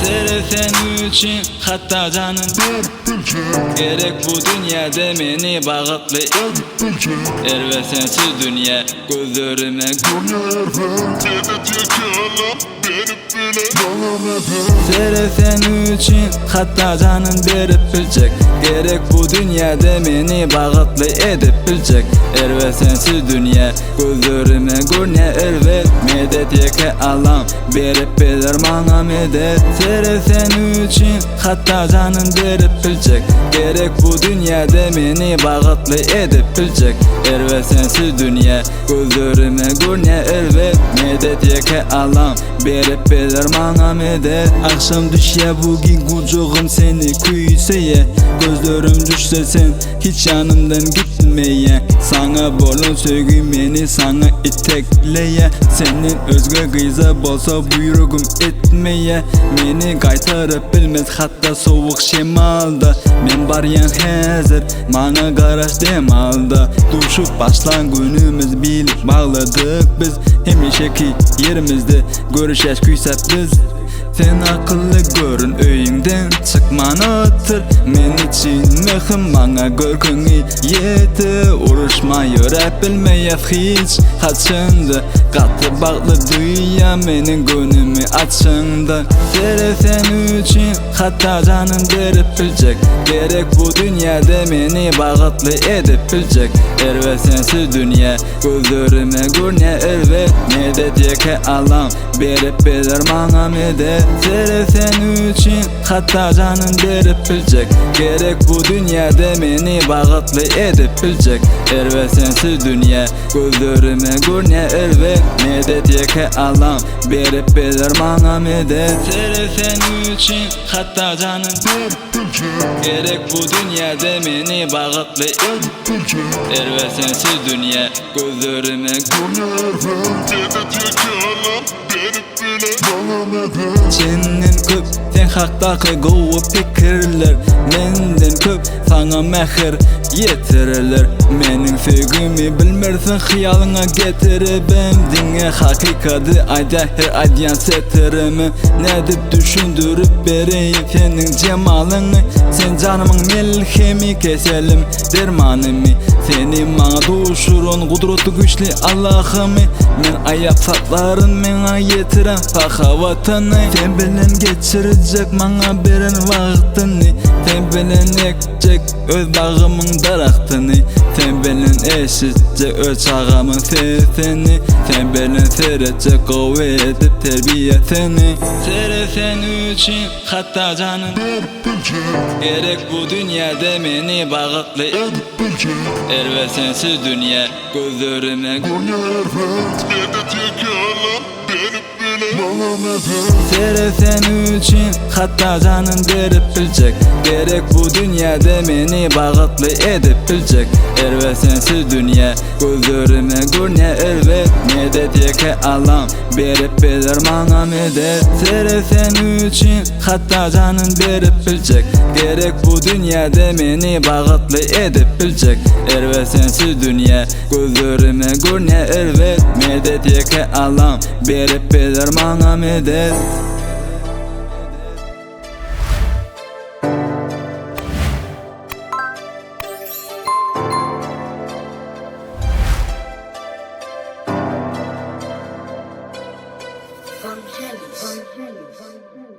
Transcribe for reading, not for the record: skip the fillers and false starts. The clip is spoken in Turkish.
Sere sen üçün hatta canın gerek bu dünyada meni bağıtlı Erve sensiz dünya gözlerime Sere sen üçün hatta canın berip bilecek gerek bu dünyada meni bağıtlı edip bilecek Erve sensiz dünya gözlerime görne erve medet yeke alam berip bilir bana medet Sere sen üçün hatta canın berip bilecek gerek bu dünyada meni bağıtlı edip bilecek Erve sensiz dünya gözlerime görne erve medet yeke alam berip bilir bana medet Akşam düşe bugün kucağım seni küyseye gözlerim düşse sen hiç yanımdan gitmeye Sana bolun sögü beni sana itekleye Senin özgü kıyza bolsa buyruğum etmeye Meni kaytarıp bilmez hatta soğuk şemalda Men baryan hazır bana garaş demalda Duşup başlan günümüz bilip bağladık biz Hemişeki yerimizde görüşeş küysep biz Sen akıllı görün öyünden çıkman otur Men için mehim bana görkünü yeti Uruşma yörep bilmeyef hiç kaçındı Katı bağlı dünya menin gönlümü açındı Sere sen üçün hatta canın derip bilecek gerek bu dünyada meni bağıtlı edip bilecek Erve sensiz dünya gözlerime görne erve medet yeke alam berip bilir bana medet Sere sen üçün hatta canın derip bilecek gerek bu dünyada meni bağıtlı edip bilecek Erve sensiz dünya gözlerime görne erve medet yeke alam berip bilir bana medet Sere sen üçün hatta canın gerek bu dünyada meni bağıtlı Erve sensiz dünya gözlerime görne erve medet yeke alam berip bilir bana medet Senin köp sen haktaki govu fikirler Menden köp sana mehir yetirirler Menin sevgimi bilmersin hıyalına getiribim Dinle hakikati ayda her aydan setirimi Ne dip düşündürüp bereyim senin cemalını Sen canımın melhemi keselim dermanımı Seni bana duşurun kudreti güçlü Allah'ımı Men ayak satların mena yetiren fahavatını Sen bilen geçirecek bana beren vaktini Sen bilen ekecek öz bağımın daraktını Sen bilen eşitecek öz çağımın sesini Sen bilen seyredecek kuvvet edip terbiyesini Sere sen üçün hatta canın gerek bu dünyada meni bağıtlı Erve sensiz dünya gözlerime görne erve medet yeke alam berip bilir bana medet Sere sen üçün hatta canın derip bilecek gerek bu dünyada meni bağıtlı edip bilecek Erve sensiz dünya gözlerime görne erve medet yeke alam berip bilir bana medet Sere sen üçün hatta canın berip bilecek gerek bu dünyada meni bağıtlı edip bilecek Erve sensiz dünya gözlerime görne erve medet yeke alam berip bilir bana medet On Helly.